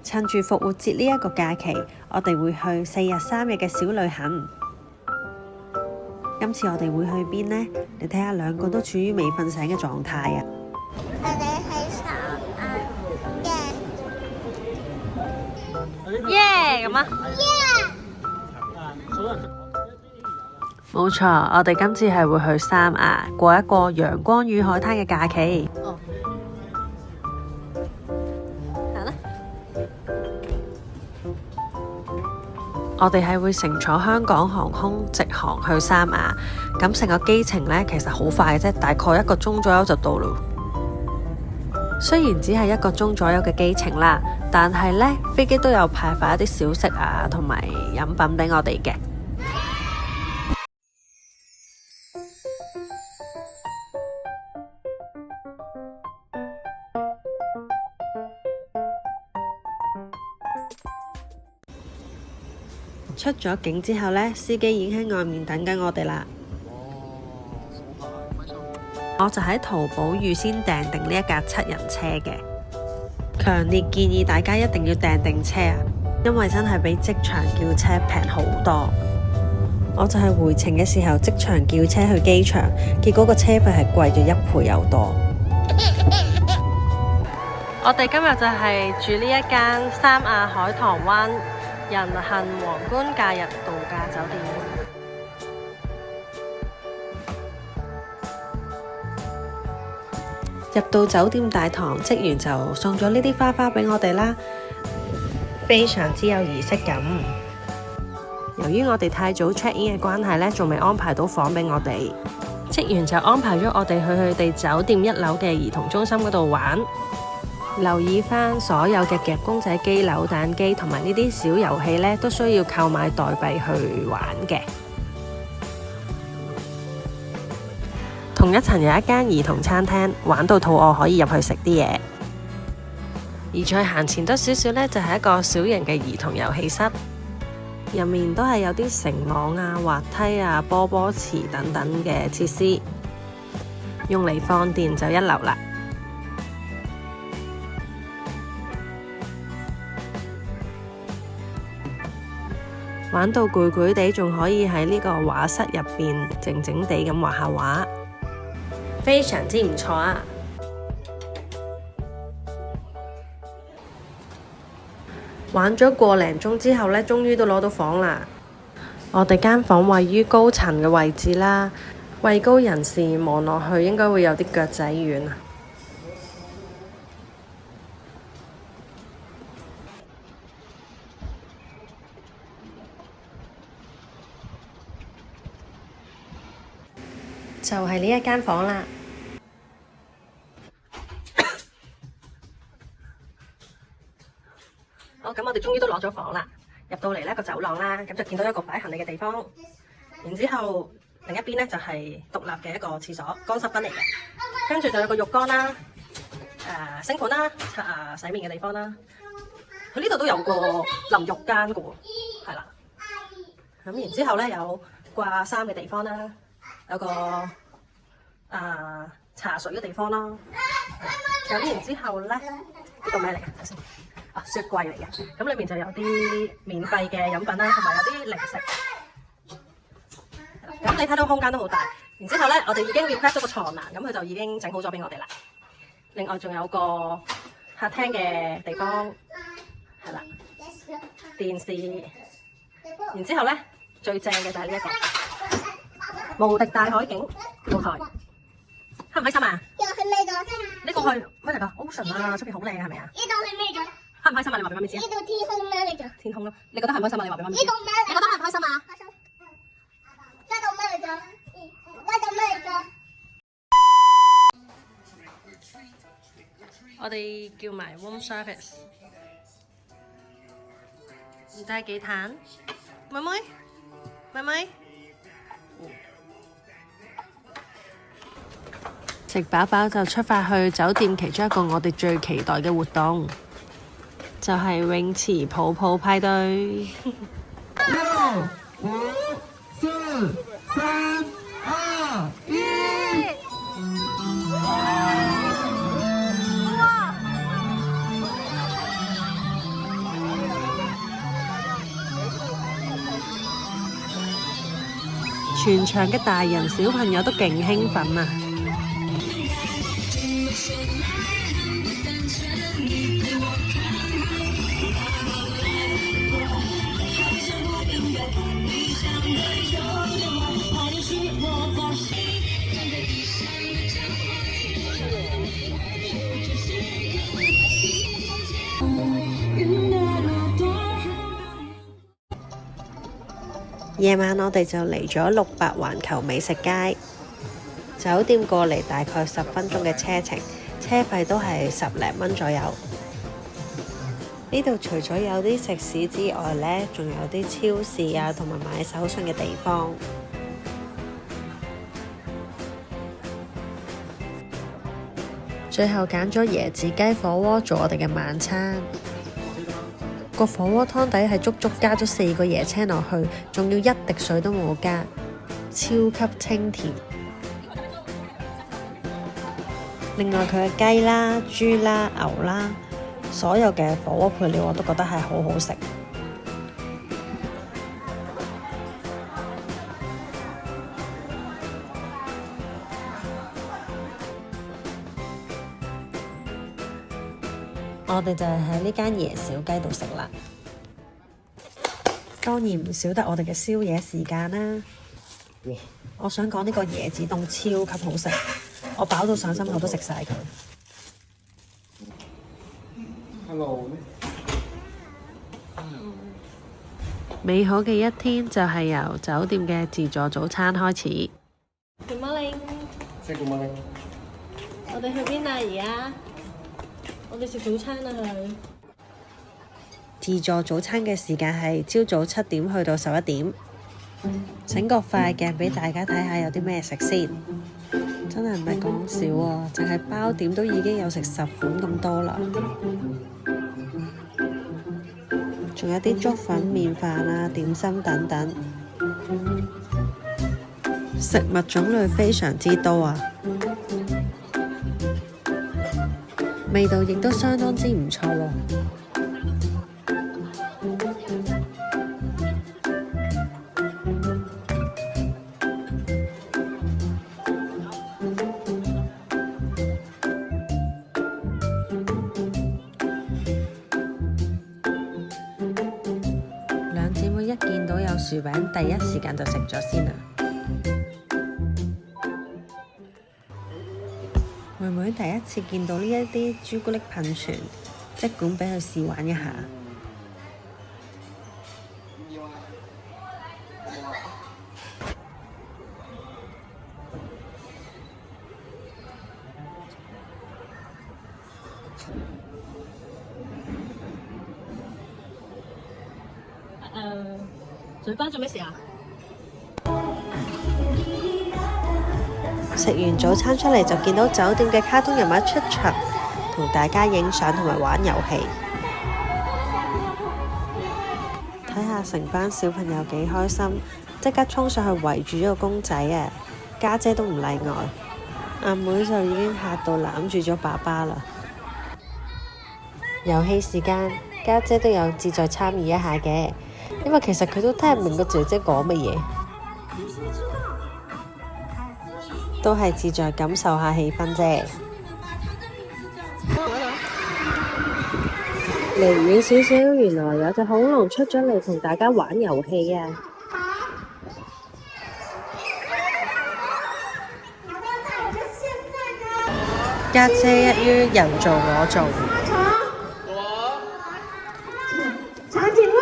趁住復活節呢一個假期，我哋會去4日3夜嘅小旅行。今次我哋會去邊呢？你睇下兩個都處於未瞓醒嘅狀態啊！我哋喺三亞耶咁啊！冇錯，我哋今次係會去三亞過一個陽光與海灘嘅假期。我哋係會乘坐香港航空直航去三亞，咁成個機程呢，其實好快嘅啫，大概1個鐘左右就到咯。雖然只係1個鐘左右嘅機程啦，但係呢，飛機都有派發一啲小食啊，同埋飲品俾我哋嘅。出咗境之後呢，司機已經喺外面等緊我哋啦。我就喺淘寶預先訂定呢一架7人車嘅，強烈建議大家一定要訂定車啊，因為真係比即場叫車平好多。我就係回程嘅時候即場叫車去機場，結果個車費係貴咗1倍有多。我哋今日就係住呢一間三亞海棠灣人幸皇冠假日度假酒店。入到酒店大堂，職員就送咗呢啲花花俾我哋啦，非常之有儀式感。由於我哋太早 check in 嘅關係呢，仲未安排到房俾我哋，職員就安排咗我哋去佢哋酒店1樓嘅兒童中心嗰度玩。留意返所有嘅夾公仔機、扭蛋機同埋呢啲小遊戲呢，都需要購買代幣去玩嘅。同一層有一間兒童餐廳，玩到肚餓可以入去食啲嘢。而再行前多少少呢，就係一個小型嘅兒童遊戲室，入面都係有啲繩網啊、滑梯啊、波波池等等嘅設施，用嚟放電就1流啦。玩到攰攰地，仲可以喺呢個畫室入邊靜靜地咁畫下畫，非常之唔錯啊！玩咗個零鐘之後呢，終於都攞到房啦。我哋間房位於高層嘅位置啦，位高人士望落去應該會有啲腳仔軟啊。就係呢一間房啦。好，咁我哋終於都攞咗房啦。入到嚟呢個走廊啦，咁就見到一個擺行李嘅地方。然之後另一邊呢，就係獨立嘅一個廁所，乾濕分離嘅。跟住就有個浴缸啦，星盆啦，洗面嘅地方啦。佢呢度都有個淋浴間嘅喎，係啦。咁然之後呢，有掛衫嘅地方啦。有個茶水嘅地方啦，咁然之後咧，呢個咩嚟嘅？首先，雪櫃嚟嘅，咁裏面就有啲免費嘅飲品啦，同埋有啲零食。咁你睇到空間都好大，然之後咧，我哋已經 request 咗個床欄，咁佢就已經整好咗俾我哋啦。另外仲有個客廳嘅地方，係啦，電視。然之後咧，最正嘅就係呢一個。無敵大海景露台，開唔開心啊？又係咩咗？呢個係咩嚟㗎 ？Ocean 啊，出邊好靚啊，係咪啊？呢度係咩咗？開唔開心啊？你話俾媽咪知啊？呢度天空咩嚟咗？天空咯，你覺得開唔開心啊？你話俾媽咪知。呢度咩？你覺得開唔開心啊？開心。呢度咩嚟咗？呢度咩嚟咗？我哋叫埋 room service。你睇幾嘆？妹妹，妹妹。食飽飽就出發去酒店其中一個我哋最期待嘅活動，就係泳池泡泡派對。6、5、4、3、2、1。全場嘅大人小朋友都勁興奮啊！夜晚我哋就嚟咗600環球美食街，酒店過嚟大概10分鐘嘅車程，車費都係10零蚊左右。呢度除咗有啲食肆之外呢，仲有啲超市啊，同埋買手信嘅地方。最後揀咗椰子雞火鍋做我哋嘅晚餐。個火鍋湯底係足足加咗4個椰青落去，仲要一滴水都冇加，超級清甜。另外佢嘅雞啦、豬啦、牛啦，所有嘅火鍋配料我都覺得係好好食。我哋就係喺呢間椰小雞度食啦，當然唔少得我哋嘅宵夜時間啦。我想講呢個椰子凍超級好食，我飽到上心口都食晒佢。Hello。美好嘅一天就係由酒店嘅自助早餐開始。Good morning。Say good morning。我哋去邊啊？而家？我哋食早餐啊！佢自助早餐嘅時間係朝早7點去到11點。整個快鏡俾大家睇下有啲咩食先，真係唔係講笑喎！淨係包點都已經有食10款咁多啦，仲有啲粥粉麵飯啊、點心等等，食物種類非常之多啊！味道亦都相當之唔錯喎。兩姊妹一見到有薯餅，第一時間就食咗先啦。妹妹第一次見到呢一啲朱古力噴泉，即管俾佢試玩一下。嘴巴做咩事啊？食完早餐出嚟就見到酒店嘅卡通人物出場，同大家影相同埋玩遊戲。睇下成班小朋友幾開心，即刻衝上去圍住咗個公仔啊！家姐都唔例外，阿妹就已經嚇到攬住咗爸爸啦。遊戲時間，家姐都有志在參與一下嘅，因為其實佢都聽唔明個姐姐講乜嘢。都係志在感受下氣氛啫。離遠少少，原來有隻恐龍出咗嚟同大家玩遊戲啊！家姐一於人做我做。長頸鹿。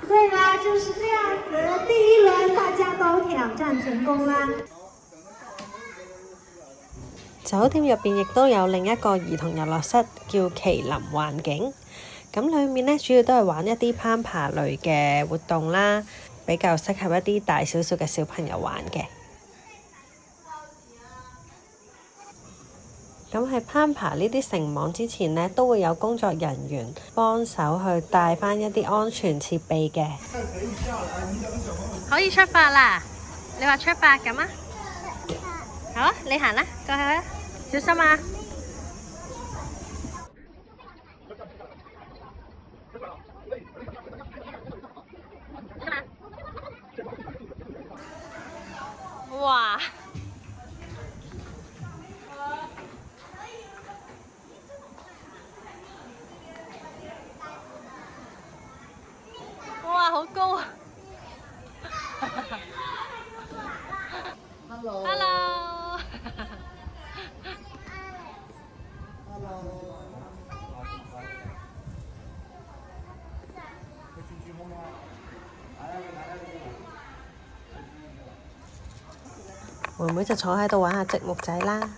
對啦，就是這樣子。第一輪大家都挑戰成功啦。酒店入邊亦都有另一個兒童遊樂室，叫麒麟幻境。咁裡面呢，主要都係玩一啲攀爬類嘅活動啦，比較適合一啲大少少嘅小朋友玩嘅。咁喺攀爬呢啲繩網之前呢，都會有工作人員幫手去帶返一啲安全設備嘅。可以出發啦！你話出發咁啊？好啊，你行啦，過去啦，小心啊！哇！哇，好高啊 Hello。 ！Hello。 妹妹就坐喺度玩下積木仔啦。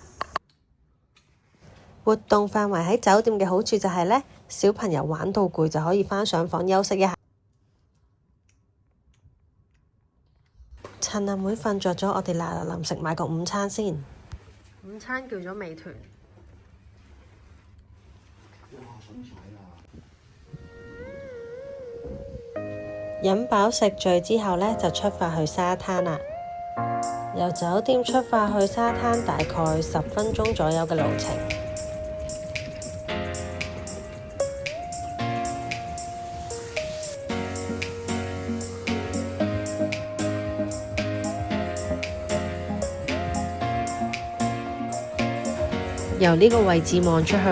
活動範圍喺酒店嘅好處就係呢，小朋友玩到攰就可以返上房休息一下。趁阿妹瞓着咗，我哋嗱嗱臨食埋個午餐先。午餐叫咗美團。飲飽食醉之後呢，就出發去沙灘啦。由酒店出發去沙灘大概10分鐘左右嘅路程。由呢個位置望出去，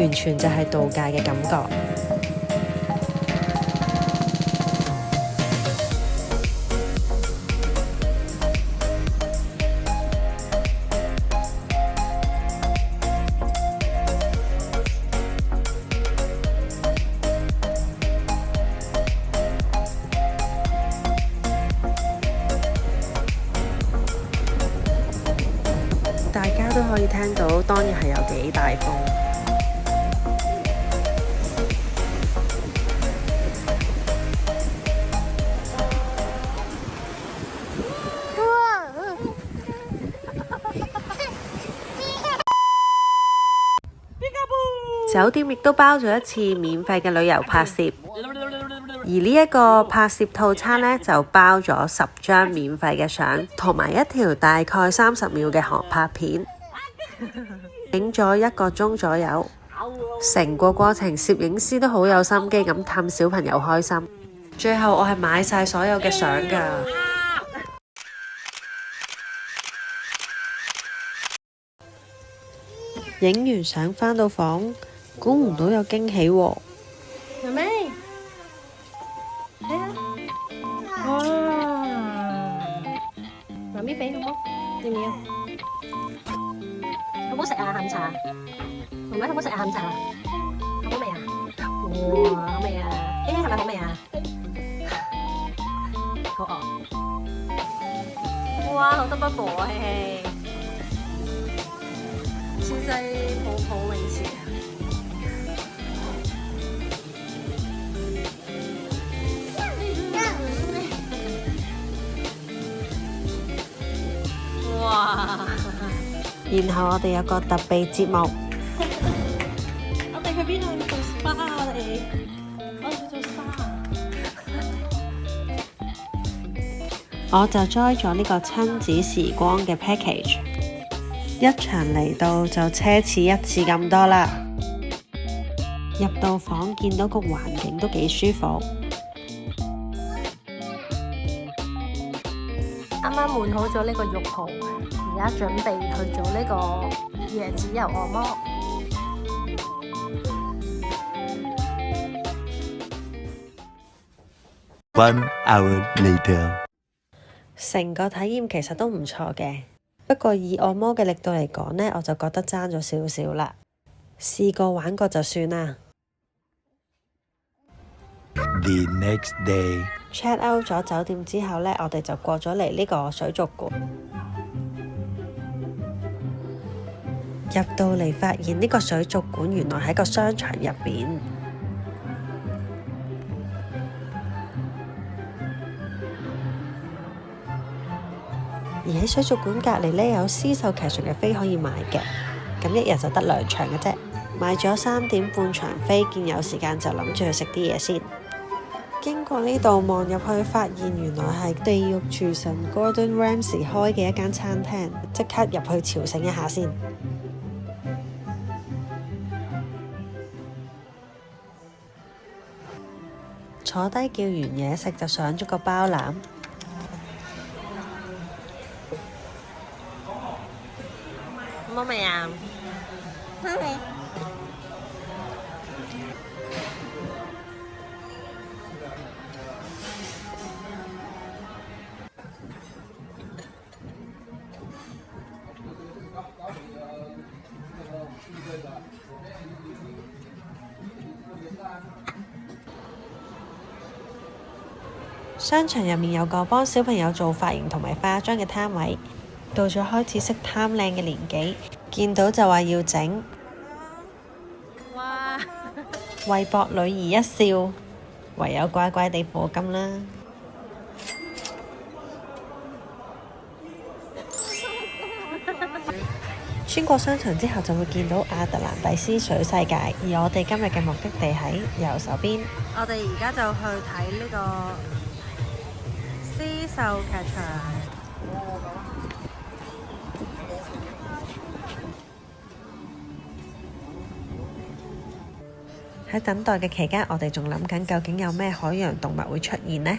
完全就係度假嘅感覺。大家都可以聽到當日係有幾大風。酒店亦都包咗一次免費嘅旅遊拍攝，而呢一個拍攝套餐呢，就包咗10張免費嘅相，同埋一條大概30秒嘅航拍片，影咗1個鐘左右。成個過程攝影師都好有心機咁氹小朋友開心。最後我係買晒所有嘅相㗎。影完相返到房，估唔到有驚喜喎！妹妹，睇下，哇！媽咪俾好冇？要唔要？好唔好食啊？下午茶？妹妹好唔好食啊？下午茶？好唔好味啊？哇，好味啊！係咪好味啊？好餓！哇，好多不火啊，嘿嘿！現在好明顯。哇！然後我哋有個特備節目，我哋去邊度做 SPA 啊？我哋去做 SPA。我就 join 咗呢個親子時光嘅 package， 一場嚟到就奢侈一次咁多啦。入到房見到個環境都幾舒服。啱啱換好咗呢個浴袍，而家準備去做呢個椰子油按摩。1 hour later， 成個體驗其實都唔錯嘅，不過以按摩嘅力度嚟講呢，我就覺得爭咗少少啦。試過玩過就算啦。The next day， check out 咗酒店之後呢，我哋就過咗嚟呢個水族館。入到嚟發現呢個水族館原來喺個商場入邊。而喺水族館隔離呢，有獅獸劇場嘅飛可以買嘅，咁一日就得2場嘅啫。買咗3點半場飛，見有時間就諗住去食啲嘢先。經過呢度望入去，發現原來係地獄廚神 Gordon Ramsay 開嘅一間餐廳，即刻入去朝聖一下先。坐低叫完嘢食就上咗個包攬。未啊？好味。商場入面有個幫小朋友做髮型同埋化妝嘅攤位，到咗開始識貪靚嘅年紀，見到就話要整。哇！為博女兒一笑，唯有乖乖地課金啦。穿過商場之後就會見到亞特蘭蒂斯水世界，而我哋今日嘅目的地喺右手邊。我哋而家就去睇呢個獅獸劇場。喺等待嘅期間，我哋仲諗緊究竟有咩海洋動物會出現呢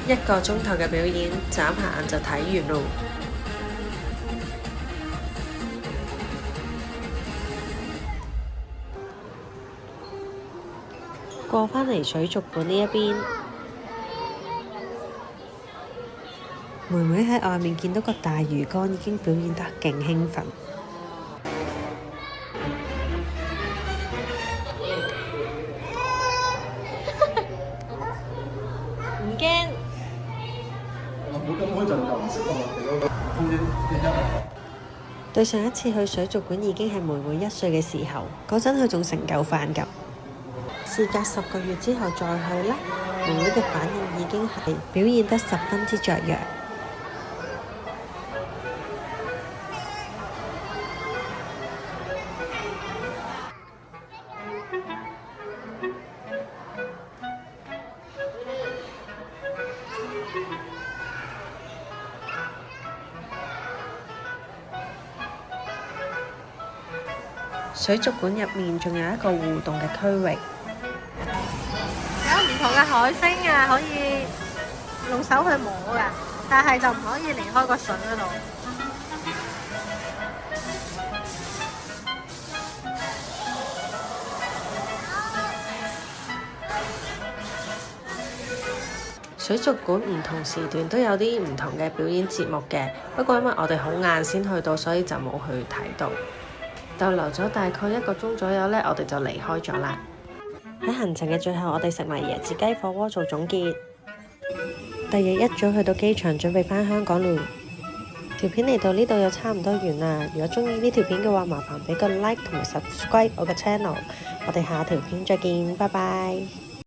？1個鐘頭嘅表演，眨下眼就睇完咯。過返嚟水族館呢一邊，妹妹喺外面見到個大魚缸，已經表現得勁興奮。唔驚。對上一次去水族館已經係妹妹1歲嘅時候，嗰陣佢仲成嚿飯㗎。事隔10個月之後再去呢，妹妹嘅反應已經係表現得十分之雀躍。水族館入面仲有一個互動嘅區域，有唔同嘅海星啊，可以用手去摸㗎，但係就唔可以離開個水嗰度。水族館唔同時段都有啲唔同嘅表演節目嘅，不過因為我哋好晏先去到，所以就冇去睇到。逗留咗大概1個鐘左右呢，我哋就離開咗啦。喺行程嘅最後，我哋食埋椰子雞火鍋做總結。第二日一早去到機場，準備返香港咯。條片嚟到呢度又差唔多完啦。如果鍾意呢條片嘅話，麻煩俾個 like 同埋 subscribe 我嘅 channel。我哋下條片再見，拜拜。